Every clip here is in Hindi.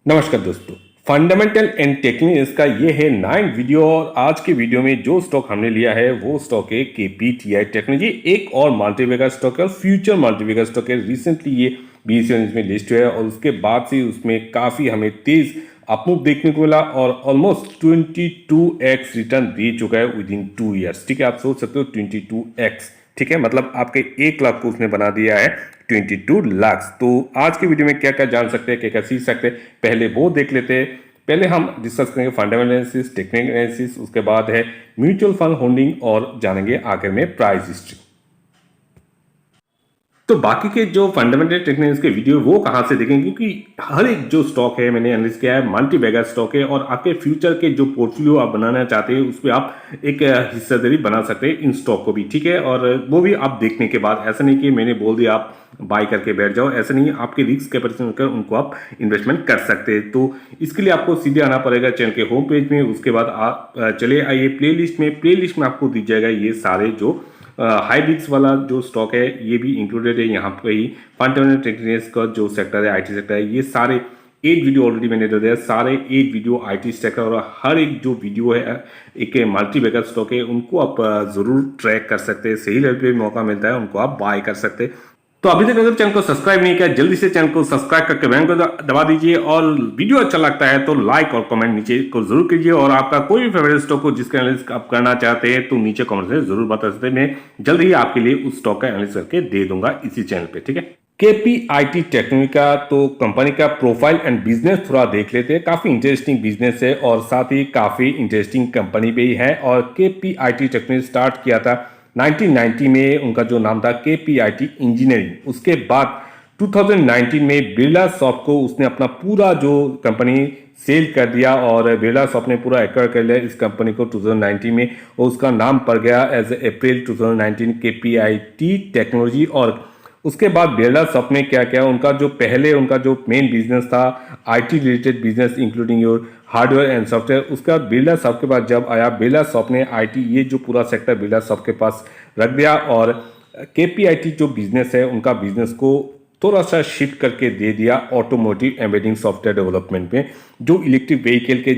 नमस्कार दोस्तों। फंडामेंटल एंड टेक्निकल्स का ये है 9 वीडियो और आज के वीडियो में जो स्टॉक हमने लिया है वो स्टॉक है केपीटीआई टेक्नोलॉजी। एक और मल्टीबैगर स्टॉक है और फ्यूचर मल्टीबैगर स्टॉक है। रिसेंटली ये BSE में लिस्ट हुआ है और उसके बाद से उसमें काफ़ी हमें तेज अपमूव देखने को मिला और ऑलमोस्ट 22x रिटर्न दे चुका है विद इन 2 ईयर्स। ठीक है, आप सोच सकते हो 22x, ठीक है, मतलब आपके 1 लाख को उसने बना दिया है 22 लाख। तो आज के वीडियो में क्या क्या जान सकते हैं, क्या क्या सीख सकते हैं, पहले वो देख लेते हैं। पहले हम डिस्कस करेंगे फंडामेंटल एनालिसिस, टेक्निकल एनालिसिस, उसके बाद है म्यूचुअल फंड होल्डिंग और जानेंगे आखिर में प्राइस हिस्ट्री। तो बाकी के जो फंडामेंटल टेक्निक्स के वीडियो वो कहाँ से देखेंगे, क्योंकि हर एक जो स्टॉक है मैंने एनालिस किया है मल्टी बैगर स्टॉक है और आपके फ्यूचर के जो पोर्टफोलियो आप बनाना चाहते हैं उस पर आप एक हिस्सेदारी बना सकते हैं इन स्टॉक को भी, ठीक है। और वो भी आप देखने के बाद, ऐसा नहीं कि मैंने बोल दिया आप बाय करके बैठ जाओ, ऐसा नहीं है। आपके रिस्क कैपेसिटी कर उनको आप इन्वेस्टमेंट कर सकते हैं। तो इसके लिए आपको सीधे आना पड़ेगा चैनल के होम पेज में। उसके बाद आप चले आइए प्लेलिस्ट में आपको दिख जाएगा ये सारे जो हाई रिस्क वाला जो स्टॉक है ये भी इंक्लूडेड है यहाँ पे ही। फंडामेंटल टेक्निक्स का जो सेक्टर है, आईटी सेक्टर है, ये सारे 8 वीडियो ऑलरेडी मैंने दे दिया। सारे 8 वीडियो आईटी सेक्टर और हर एक जो वीडियो है एक मल्टी बैगर स्टॉक है, उनको आप जरूर ट्रैक कर सकते हैं। सही लेवल पे मौका मिलता है उनको आप बाय कर सकते हैं। तो अभी तक अगर चैनल को सब्सक्राइब नहीं किया, जल्दी से चैनल को सब्सक्राइब करके बेल को दबा दीजिए और वीडियो अच्छा लगता है तो लाइक और कमेंट नीचे को जरूर कीजिए। और आपका कोई भी फेवरेट स्टॉक हो जिसका एनालिसिस आप करना चाहते हैं तो नीचे कमेंट में जरूर बता सकते हैं। मैं जल्द ही आपके लिए उस स्टॉक का एनालिसिस करके दे दूंगा इसी चैनल पे, ठीक है। केपीआईटी टेक्नोलॉजी का तो कंपनी का प्रोफाइल एंड बिजनेस थोड़ा देख लेते हैं। काफी इंटरेस्टिंग बिजनेस है और साथ ही काफी इंटरेस्टिंग कंपनी भी है। और केपीआईटी टेक्नोलॉजी स्टार्ट किया था 1990 में, उनका जो नाम था केपीआईटी इंजीनियरिंग। उसके बाद 2019 में बिरला सॉफ्ट को उसने अपना पूरा जो कंपनी सेल कर दिया और बिरला सॉफ्ट ने पूरा एक्वायर कर लिया इस कंपनी को 2019 में और उसका नाम पड़ गया एज अप्रैल 2019 केपीआईटी टेक्नोलॉजी। और उसके बाद बिरला सॉफ्ट ने क्या किया, उनका जो मेन बिजनेस था IT related business including your hardware and software. उसके बाद बिरला सॉफ्ट के बाद जब आया बिरला सॉफ्ट ने आईटी ये जो पूरा सेक्टर बिरला सॉफ्ट के पास रख दिया और केपीआईटी जो बिजनेस है उनका बिजनेस को थोड़ा सा शिफ्ट करके दे दिया ऑटोमोटिव एम्बेडिंग सॉफ्टवेयर डेवलपमेंट में। जो इलेक्ट्रिक व्हीकल के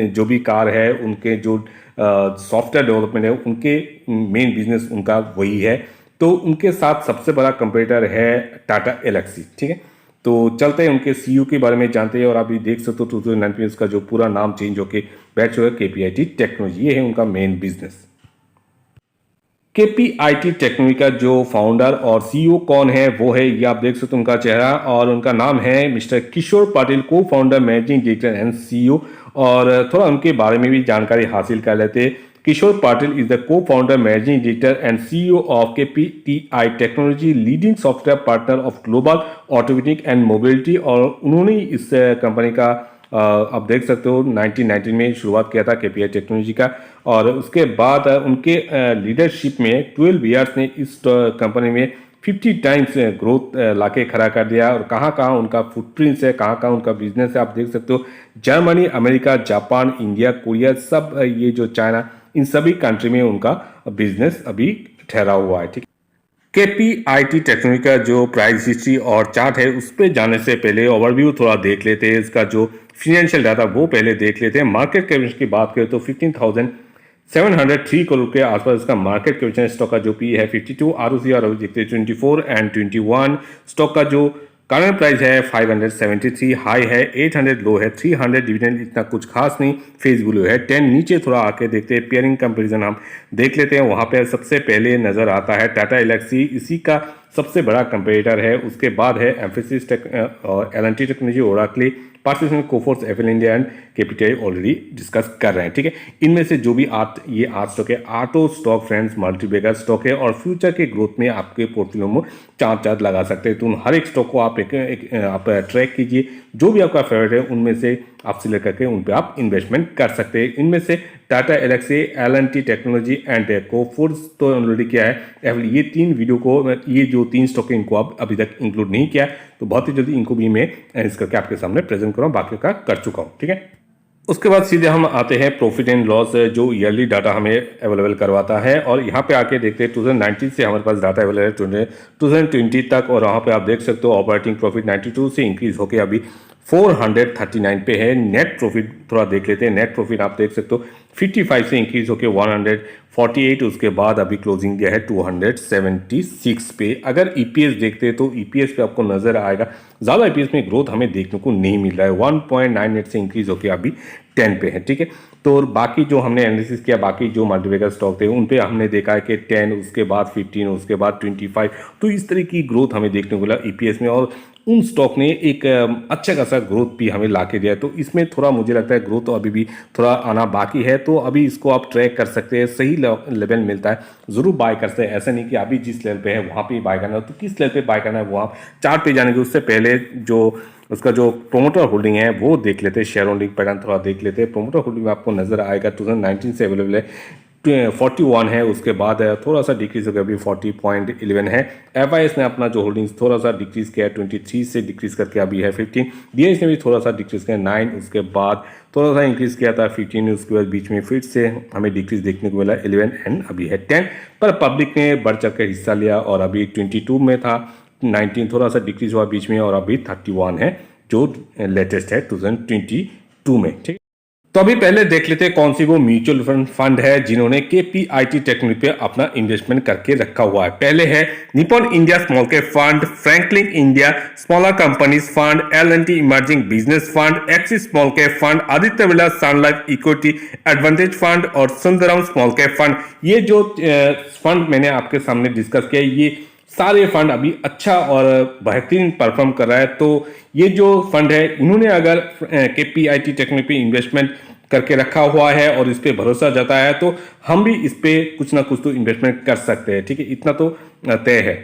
जो भी कार है उनके जो सॉफ्टवेयर डेवलपमेंट है उनके मेन बिजनेस उनका वही है। तो उनके साथ सबसे बड़ा कंपटीटर है टाटा एलेक्सी, ठीक है। तो चलते हैं उनके सीईओ के बारे में जानते हैं। और अभी देख सकते हो 2019 में उसका जो पूरा नाम चेंज होकर बैठ चुका है केपीआईटी टेक्नोलॉजी। ये है उनका मेन बिजनेस। केपीआईटी टेक्नोलॉजी का जो फाउंडर और सीईओ कौन है वो है, ये आप देख सकते हो उनका चेहरा, और उनका नाम है मिस्टर किशोर पाटिल, को founder managing director and CEO. और थोड़ा उनके बारे में भी जानकारी हासिल कर लेते हैं। Kishore Patil is the co-founder, managing director and CEO of KPTI Technology, leading software partner of global automotive and mobility। और उन्होंने इस कंपनी का आप देख सकते हो 1919 में शुरुआत किया था केपीआई टेक्नोलॉजी का। और उसके बाद उनके लीडरशिप में 12 ईयर्स ने इस कंपनी में 50 टाइम्स ग्रोथ लाके खड़ा कर दिया। और कहाँ कहाँ उनका फुटप्रिंट्स है, कहाँ कहाँ उनका बिजनेस है, आप देख सकते हो। Germany, America, Japan, India, Korea, सब ये जो चाइना, इन सभी कंट्री में उनका बिजनेस अभी ठहरा हुआ है, ठीक। केपीआईटी टेक्नोलॉजी का जो प्राइस हिस्ट्री और चार्ट है उस पर जाने से पहले ओवरव्यू थोड़ा देख लेते हैं। इसका जो फिनेंशियल डाटा वो पहले देख लेते हैं। मार्केट कैपिटल की बात करें तो 15,703 करोड़ के आसपास इसका मार्केट कैपिटल। स्टॉक का जो पी है 52, आरओसी और देखते 24 एंड 21। स्टॉक का जो करंट प्राइस है 573, हाई है 800, लो है 300। डिविडेंड इतना कुछ खास नहीं, फेस वैल्यू है 10। नीचे थोड़ा आके देखते हैं, पेयरिंग कंपैरिजन हम देख लेते हैं। वहाँ पे सबसे पहले नजर आता है टाटा एलेक्सी, इसी का सबसे बड़ा कंपेटिटर है। उसके बाद है एम्फेसिस और L&T technology, Oracle, participant, Coforge, Affle India and KPIT already discuss कर रहे हैं, ठीक है। इनमें से जो भी ये 8 स्टॉक है, 8 स्टॉक फ्रेंड्स मल्टीबैगर स्टॉक है और फ्यूचर के ग्रोथ में आपके पोर्टफोलियो में चार लगा सकते हैं। तो उन हर एक स्टॉक को आप आप ट्रैक कीजिए, जो भी आपका फेवरेट है उनमें से आप सिलेक्ट करके उन पे आप इन्वेस्टमेंट कर सकते हैं। इनमें से Tata Elxsi, L&T technology and Coforge तो ऑलरेडी किया है। ये 3 वीडियो को, ये जो 3 स्टॉक है इनको आप अभी तक इंक्लूड नहीं किया, तो बहुत ही जल्दी इनको भी मैं इस करके आपके सामने प्रेजेंट कर रहा हूँ, बाकी का कर चुका हूँ, ठीक है। उसके बाद सीधे हम आते हैं प्रॉफिट एंड लॉस, जो ईयरली डाटा हमें अवेलेबल करवाता है। और यहाँ पे आके देखते हैं 2019 से हमारे पास डाटा अवेलेबल है 2020 तक। और वहाँ पे आप देख सकते हो ऑपरेटिंग प्रॉफिट 92 से इंक्रीज होकर अभी 439 पे है। नेट प्रॉफिट थोड़ा देख लेते हैं। नेट प्रॉफिट आप देख सकते हो 55 से इंक्रीज होकर 148, उसके बाद अभी क्लोजिंग दिया है 276 पे। अगर ईपीएस देखते हैं तो ईपीएस पे आपको नजर आएगा ज़्यादा ईपीएस में ग्रोथ हमें देखने को नहीं मिल रहा है। 1.98 से इंक्रीज होकर अभी 10 पे है, ठीक है। तो बाकी जो हमने एनालिसिस किया, बाकी जो मल्टीबैगर स्टॉक थे उन पे हमने देखा है कि 10, उसके बाद 15, उसके बाद 25, तो इस तरह की ग्रोथ हमें देखने को मिला ईपीएस में, और उन स्टॉक ने एक अच्छा खासा ग्रोथ भी हमें ला के दिया है। तो इसमें थोड़ा मुझे लगता है ग्रोथ तो अभी भी थोड़ा आना बाकी है, तो अभी इसको आप ट्रैक कर सकते हैं। सही लेवल मिलता है ज़रूर बाय कर सकते हैं। ऐसा नहीं कि अभी जिस लेवल पे है वहाँ पे बाय करना है, तो किस लेवल पे बाय करना है वो आप चार्ट पे जाने के उससे पहले जो उसका जो प्रोमोटर होल्डिंग है वो देख लेते हैं। शेयर होल्डिंग पैटर्न थोड़ा देख लेते हैं। प्रोमोटर होल्डिंग में आपको नजर आएगा 2019 से अवेलेबल है 41 है, उसके बाद थोड़ा सा डिक्रीज हो गया, अभी 40.11 है। एफआईएस ने अपना जो होल्डिंग्स थोड़ा सा डिक्रीज किया 23 से डिक्रीज करके अभी है 15। डीएच ने भी थोड़ा सा डिक्रीज किया 9, उसके बाद थोड़ा सा इंक्रीज किया था 15, उसके बाद बीच में फिर से हमें डिक्रीज देखने को मिला 11 एंड अभी है 10। पर पब्लिक ने बढ़ चढ़ कर हिस्सा लिया और अभी 22 में था, 19 थोड़ा सा डिक्रीज हुआ बीच में और अभी 31 है जो लेटेस्ट है 2022 में, ठीक। तो अभी पहले देख लेते हैं कौन सी वो म्यूचुअल फंड है जिन्होंने केपीआईटी टेक्नोलॉजी पे अपना इन्वेस्टमेंट करके रखा हुआ है। पहले है Nippon India small cap fund, Franklin India smaller companies fund, L&T emerging business fund, Axis small cap fund, Aditya Birla sun life equity advantage fund और सुंदरम स्मॉल कैप फंड। ये जो फंड मैंने आपके सामने डिस्कस किया, ये सारे फंड अभी अच्छा और बेहतरीन परफॉर्म कर रहा है। तो ये जो फंड है इन्होंने अगर केपीआईटी टेक्नोलॉजी पे इन्वेस्टमेंट करके रखा हुआ है और इस पे भरोसा जताया है, तो हम भी इस पे कुछ ना कुछ तो इन्वेस्टमेंट कर सकते हैं, ठीक है। इतना तो तय है।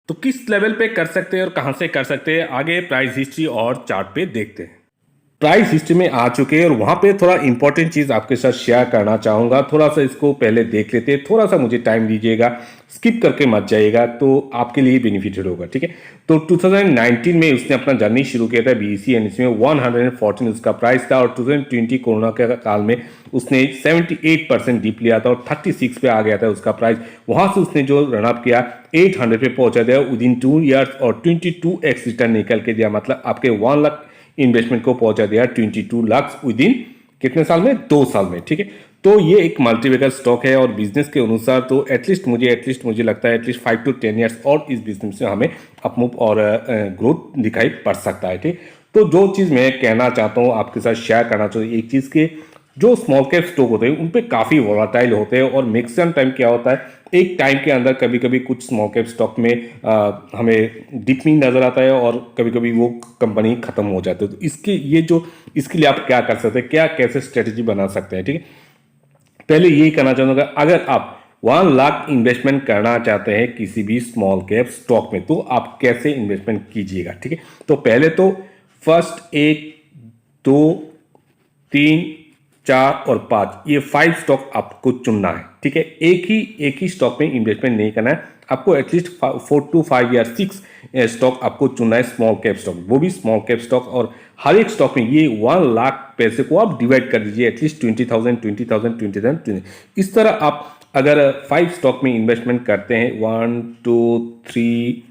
तो किस लेवल पे कर सकते हैं और कहां से कर सकते हैं, आगे प्राइस हिस्ट्री और चार्ट पे देखते हैं। प्राइस हिस्ट्री में आ चुके हैं और वहां पे थोड़ा इंपॉर्टेंट चीज आपके साथ शेयर करना चाहूंगा। थोड़ा सा इसको पहले देख लेते हैं, थोड़ा सा मुझे टाइम दीजिएगा, स्किप करके मत जाइएगा, तो आपके लिए बेनिफिटेड होगा, ठीक है। तो 2019 में उसने अपना जर्नी शुरू किया था बीईसी एंड इसमें 114 उसका प्राइस था, और 2020 कोरोना के काल में उसने 78% डीप लिया था और 36 पे आ गया था उसका प्राइस। वहां से उसने जो रनअप किया 800 पे पहुंचा दिया विदिन 2 ईयर्स और 22x रिटर्न निकल के दिया, मतलब आपके 1 लाख इन्वेस्टमेंट को पहुंचा दिया 22 लाख विद इन कितने साल में, 2 साल में, ठीक है। तो ये एक मल्टीबैगर स्टॉक है और बिजनेस के अनुसार तो एटलीस्ट मुझे लगता है एटलीस्ट 5 to 10 ईयर्स और इस बिजनेस में हमें अपमूव और ग्रोथ दिखाई पड़ सकता है, ठीक। तो जो चीज़ मैं कहना चाहता हूँ आपके साथ शेयर करना चाहता हूँ, एक चीज़ के जो स्मॉल कैप स्टॉक होते हैं उन पे काफ़ी वोलाटाइल होते हैं और मैक्सिमम टाइम क्या होता है, एक टाइम के अंदर कभी कभी कुछ स्मॉल कैप स्टॉक में हमें डिपिंग नजर आता है और कभी कभी वो कंपनी खत्म हो जाती है। तो इसके लिए आप क्या कर सकते हैं, क्या कैसे स्ट्रेटेजी बना सकते हैं, ठीक है। पहले यही कहना चाहूँगा, अगर आप 1 लाख इन्वेस्टमेंट करना चाहते हैं किसी भी स्मॉल कैप स्टॉक में, तो आप कैसे इन्वेस्टमेंट कीजिएगा, ठीक है। तो पहले तो फर्स्ट 1, 2, 3, 4 और 5 ये 5 स्टॉक आपको चुनना है, ठीक है। एक ही स्टॉक में इन्वेस्टमेंट नहीं करना है आपको, एटलीस्ट 4 to 5 या 6 स्टॉक आपको चुनना है स्मॉल कैप स्टॉक, वो भी स्मॉल कैप स्टॉक। और हर एक स्टॉक में ये 1 लाख पैसे को आप डिवाइड कर दीजिए, एटलीस्ट 20,000 इस तरह आप अगर 5 स्टॉक में इन्वेस्टमेंट करते हैं, 1, 2, 3,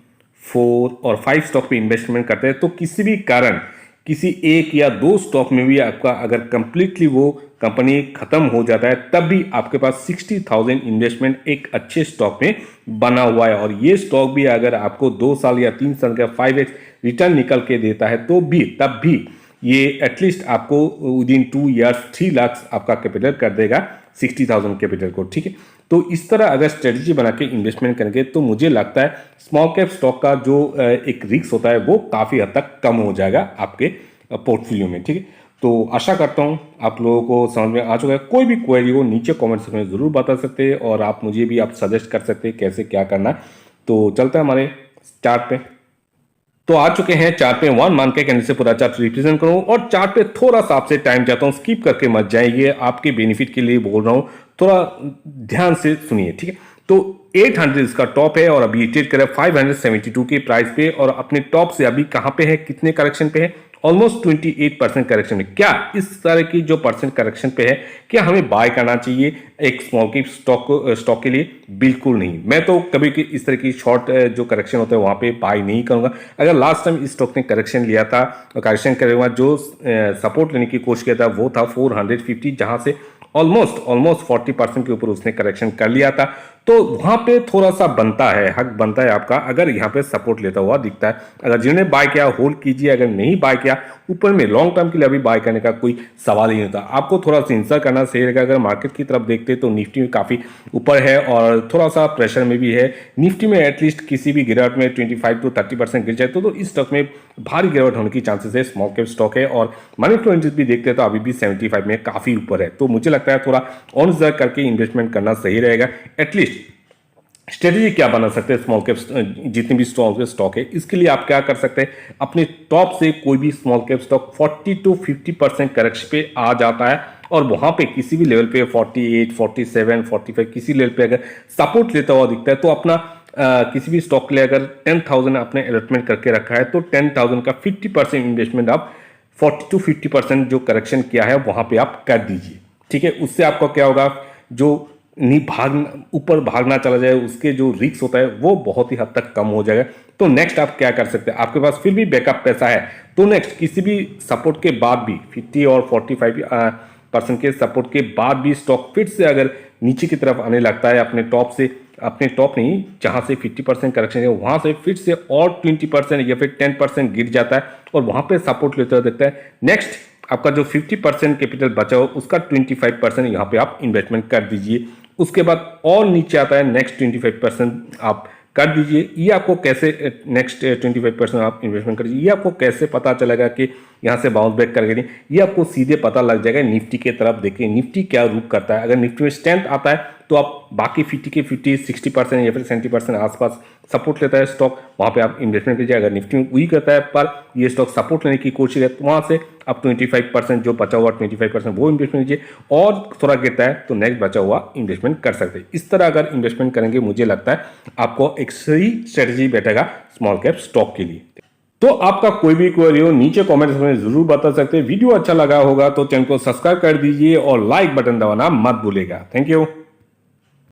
4 और 5 स्टॉक में इन्वेस्टमेंट करते हैं, तो किसी भी कारण किसी 1 या 2 स्टॉक में भी आपका अगर कंप्लीटली वो कंपनी खत्म हो जाता है, तब भी आपके पास 60,000 इन्वेस्टमेंट एक अच्छे स्टॉक में बना हुआ है। और ये स्टॉक भी अगर आपको 2 साल या 3 साल का 5x रिटर्न निकल के देता है, तो भी तब भी ये एटलीस्ट आपको विद इन 2 ईयर्स 3 लाख आपका कैपिटल कर देगा 60,000 कैपिटल को, ठीक है। तो इस तरह अगर स्ट्रेटजी बना के इन्वेस्टमेंट करेंगे तो मुझे लगता है स्मॉल कैप स्टॉक का जो एक रिस्क होता है वो काफ़ी हद तक कम हो जाएगा आपके पोर्टफोलियो में, ठीक है। तो आशा करता हूँ आप लोगों को समझ में आ चुका है। कोई भी क्वेरी हो नीचे कमेंट सेक्शन में ज़रूर बता सकते हैं और आप मुझे भी आप सजेस्ट कर सकते हैं कैसे क्या करना है। तो चलते हैं हमारे चार्ट पे। तो आ चुके हैं चार्ट पे, 1 मान के कैंडल से पूरा चार्ट रिप्रेजेंट करूं और चार्ट पे थोड़ा सा आपसे टाइम चाहता हूं, स्किप करके मत जाइए, आपके बेनिफिट के लिए बोल रहा हूं, थोड़ा ध्यान से सुनिए, ठीक है। तो 800 इसका टॉप है और अभी ट्रेड कर रहा है 572 के प्राइस पे और अपने टॉप से अभी कहां पे है, कितने करेक्शन पे है, ऑलमोस्ट 28% करेक्शन में। क्या इस तरह की जो परसेंट करेक्शन पे है, क्या हमें बाय करना चाहिए एक स्मॉल कैप स्टॉक के लिए? बिल्कुल नहीं। मैं तो कभी इस तरह की शॉर्ट जो करेक्शन होता है वहां पे बाय नहीं करूंगा। अगर लास्ट टाइम इस स्टॉक ने करेक्शन लिया था, करेक्शन करे हुआ जो सपोर्ट लेने की कोशिश किया था वो था 450, जहां से ऑलमोस्ट 40% के ऊपर उसने करेक्शन कर लिया था। तो वहां पे थोड़ा सा बनता है, हक बनता है आपका, अगर यहाँ पे सपोर्ट लेता हुआ दिखता है। अगर जिन्होंने बाय किया होल्ड कीजिए, अगर नहीं बाय किया ऊपर में लॉन्ग टर्म के लिए अभी बाय करने का कोई सवाल ही नहीं होता। आपको थोड़ा सा इंतजार करना सही रहेगा। अगर मार्केट की तरफ देखते तो निफ्टी में काफी ऊपर है और थोड़ा सा प्रेशर में भी है। निफ्टी में एटलीस्ट किसी भी गिरावट में 25 to 30% गिर जाए तो इस स्टॉक में भारी गिरावट होने की चांसेस है। स्मॉल कैप स्टॉक है और मनी फ्लो इंडेक्स भी देखते हैं तो अभी भी 75 में काफी ऊपर है। तो मुझे लगता है थोड़ा ऑन रिजर्व करके इन्वेस्टमेंट करना सही रहेगा। एटलीस्ट स्ट्रेटेजी क्या बना सकते हैं स्मॉल कैप जितने भी स्टॉक है, इसके लिए आप क्या कर सकते हैं, अपने टॉप से कोई भी small cap stock 40 to 50% correction पे आ जाता है और वहां पे किसी भी लेवल पे 48, 47, 45 किसी लेवल पे अगर सपोर्ट लेता हुआ दिखता है तो अपना किसी भी स्टॉक के लिए अगर 10,000 आपने अलॉटमेंट करके रखा है तो 10,000 का 50% इन्वेस्टमेंट आप 40 to 50% जो करेक्शन किया है वहां पे आप कर दीजिए। ठीक है, उससे आपको क्या होगा, जो ऊपर भागना चला जाए उसके जो रिस्क होता है वो बहुत ही हद तक कम हो जाएगा। तो नेक्स्ट आप क्या कर सकते हैं, आपके पास फिर भी बैकअप पैसा है तो नेक्स्ट किसी भी सपोर्ट के बाद भी 50 और 45% के सपोर्ट के बाद भी स्टॉक फिर से अगर नीचे की तरफ आने लगता है अपने टॉप नहीं, जहां से 50% करेक्शन है वहां से फिर से और 20% या फिर 10% गिर जाता है और वहां पे सपोर्ट लेते हुए देखता है, नेक्स्ट आपका जो 50% कैपिटल बचा हो उसका 25% यहाँ पे आप इन्वेस्टमेंट कर दीजिए। उसके बाद और नीचे आता है नेक्स्ट 25% आप कर दीजिए। ये आपको कैसे नेक्स्ट 25% आप इन्वेस्टमेंट कर दीजिए, ये आपको कैसे पता चलेगा कि यहाँ से बाउंस बैक करेगा नहीं, ये आपको सीधे पता लग जाएगा निफ्टी के तरफ देखिए निफ्टी क्या रूप करता है। अगर निफ्टी में स्ट्रेंथ आता है तो आप बाकी 50 के 50, 60% या फिर 70% आसपास सपोर्ट लेता है स्टॉक, वहां पे आप इन्वेस्टमेंट कीजिए। अगर निफ्टी में वही करता है पर ये स्टॉक सपोर्ट लेने की कोशिश है तो वहां से आप 25% जो बचा हुआ 25% वो इन्वेस्टमेंट कीजिए और थोड़ा गिरता है तो नेक्स्ट बचा हुआ इन्वेस्टमेंट कर सकते हैं। इस तरह अगर इन्वेस्टमेंट करेंगे मुझे लगता है आपको एक सही स्ट्रेटेजी बैठेगा स्मॉल कैप स्टॉक के लिए। तो आपका कोई भी क्वेरी हो नीचे कमेंट्स में जरूर बता सकते हैं। वीडियो अच्छा लगा होगा तो चैनल को सब्सक्राइब कर दीजिए और लाइक बटन दबाना मत भूलिएगा। Thank you.